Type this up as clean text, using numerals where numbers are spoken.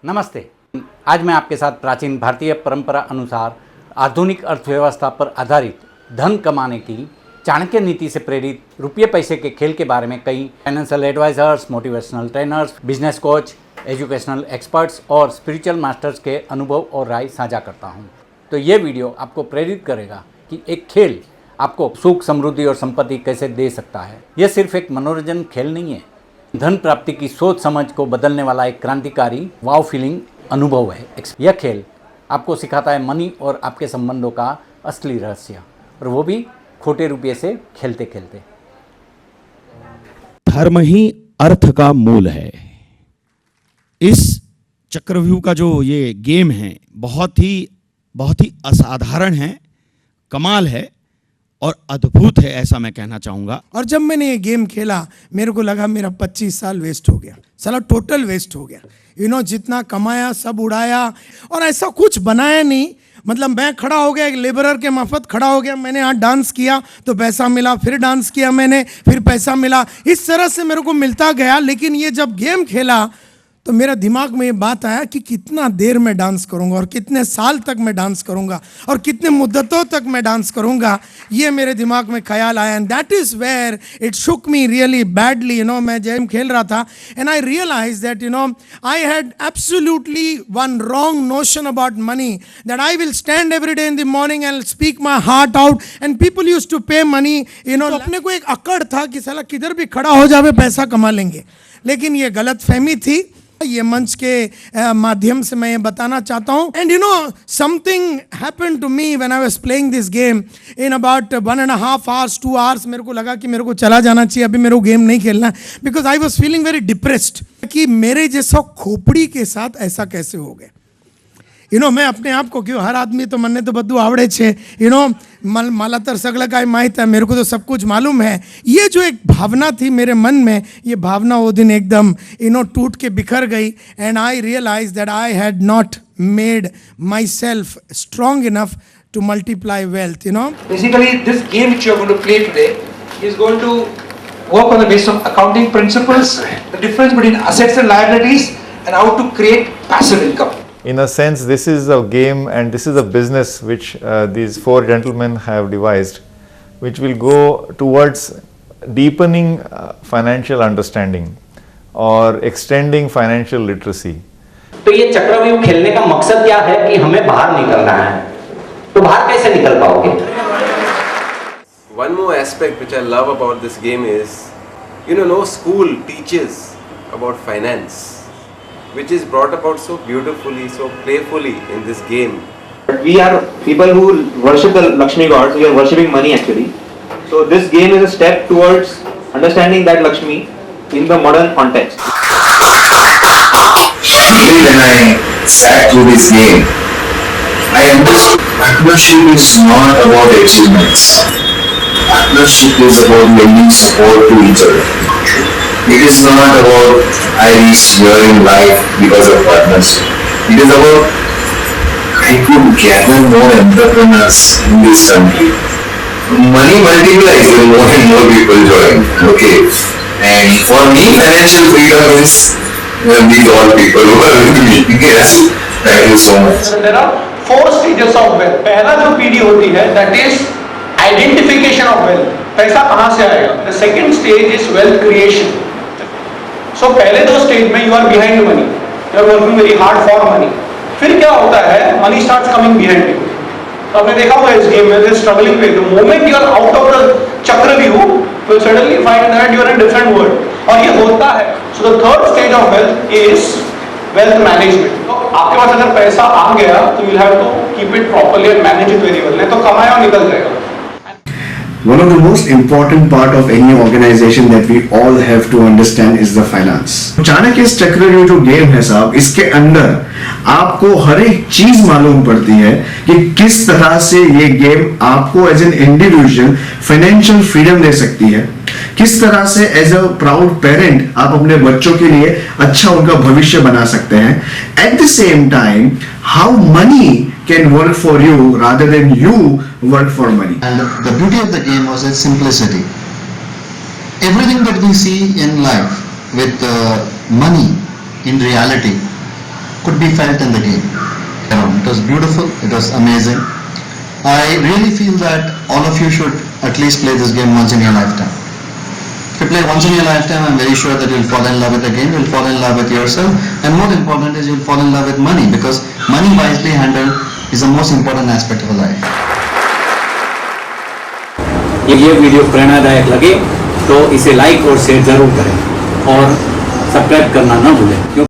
नमस्ते। आज मैं आपके साथ प्राचीन भारतीय परंपरा अनुसार आधुनिक अर्थव्यवस्था पर आधारित धन कमाने की चाणक्य नीति से प्रेरित रुपये पैसे के खेल के बारे में कई financial advisors, motivational trainers, business coach, educational experts और स्पिरिचुअल मास्टर्स के अनुभव और राय साझा करता हूं। तो ये वीडियो आपको प्रेरित करेगा कि एक खेल आपको सुख, समृद्धि और संपत्ति कैसे दे सकता है। यह सिर्फ एक मनोरंजन खेल नहीं है, धन प्राप्ति की सोच समझ को बदलने वाला एक क्रांतिकारी वाव फीलिंग अनुभव है। यह खेल आपको सिखाता है मनी और आपके संबंधों का असली रहस्य, और वो भी खोटे रुपये से खेलते खेलते। धर्म ही अर्थ का मूल है। इस चक्रव्यूह का जो ये गेम है बहुत ही असाधारण है, कमाल है और अद्भुत है, ऐसा मैं कहना चाहूंगा। और जब मैंने ये गेम खेला मेरे को लगा मेरा 25 साल वेस्ट हो गया, साला टोटल वेस्ट हो गया। जितना कमाया सब उड़ाया और ऐसा कुछ बनाया नहीं। मतलब मैं खड़ा हो गया, एक लेबरर के मार्फत खड़ा हो गया, मैंने यहाँ डांस किया तो पैसा मिला, फिर डांस किया मैंने, फिर पैसा मिला, इस तरह से मेरे को मिलता गया। लेकिन ये जब गेम खेला तो मेरा दिमाग में ये बात आया कि कितना देर में डांस करूंगा और कितने साल तक मैं डांस करूंगा और कितने मुद्दतों तक मैं डांस करूंगा, ये मेरे दिमाग में ख्याल आया। And that is where it shook me really badly. मैं गेम खेल रहा था and I realise that I had absolutely one wrong notion about money, that I will stand every day in the morning and speak my heart out and people used to pay money. तो अपने को एक अकड़ था कि साला किधर भी खड़ा हो जावे पैसा कमा लेंगे, लेकिन ये गलत फहमी थी। ये मंच के माध्यम से मैं ये बताना चाहता हूँ। And something happened to me when I was playing this game in about 1.5 hours 2 hours। मेरे को लगा कि मेरे को चला जाना चाहिए, अभी मेरे को गेम नहीं खेलना है, because I was feeling very depressed कि मेरे जैसा खोपड़ी के साथ ऐसा कैसे हो गया। मैं अपने आप को क्यों, हर आदमी तो मन्ने तो बद्दू आवड़े छे, मला तर सगळं काय माहित है, मेरे को तो सब कुछ मालूम है। ये जो एक भावना थी मेरे मन में, ये भावना वो दिन एकदम टूट के बिखर गई। And I realise that I had not made my self strong enough to multiply wealth. Basically, this game which you are going to play today is going to work on the basis of accounting principles, the difference between assets and liabilities, and how to create passive income. In a sense, this is a game and this is a business which these 4 gentlemen have devised, which will go towards deepening financial understanding or extending financial literacy. तो ये चक्रव्यूह खेलने का मकसद क्या है कि हमें बाहर निकलना है। तो बाहर कैसे निकल पाओगे? One more aspect which I love about this game is, no school teaches about finance, which is brought about so beautifully, so playfully in this game. But we are people who worship the Lakshmi gods. We are worshipping money actually. So this game is a step towards understanding that Lakshmi in the modern context. When I sat through this game, I understood partnership is not about achievements. Partnership is about lending support to each other. It is not about I reached here in life because of partnership. It is about I could gather more entrepreneurs in this country. Money multiplies when more and more people join. Okay. And for me, financial freedom is these all people who are with me. Yes. Thank you so much. There are 4 stages of wealth. पहला जो पीढ़ी होती है that is identification of wealth. पैसा कहाँ से आएगा? The second stage is wealth creation. So पहले 2 स्टेज में you are behind money. You are working very hard for money. फिर क्या होता है? Money starts coming behind you. तो आपने देखा होगा इस गेम में struggling with the moment you are out of the चक्रव्यूह, you will suddenly find that you are in different world. और ये होता है. So the third stage of wealth is wealth management. तो आपके पास अगर पैसा आ गया तो you will have to keep it properly and manage it very well. नहीं तो कमाया और निकल जाएगा. One of the most important part of any organization that we all have to understand is the finance. Chanakya चक्रव्यूह जो गेम है साहब, इसके अंदर आपको हर एक चीज मालूम पड़ती है कि किस तरह से ये गेम आपको as an individual financial freedom दे सकती है, किस तरह से एज अ प्राउड पेरेंट आप अपने बच्चों के लिए अच्छा उनका भविष्य बना सकते हैं। At the same time how many can work for you rather than you work for money. And the beauty of the game was its simplicity. Everything that we see in life with money in reality could be felt in the game. It was beautiful, it was amazing. I really feel that all of you should at least play this game once in your lifetime. If you play once in your lifetime, I'm very sure that you'll fall in love with the game, you'll fall in love with yourself, and more important is you'll fall in love with money, because money wisely handled is the most important aspect of life. ये video प्रेरणादायक लगे तो इसे like और share जरूर करें और subscribe करना ना भूलें।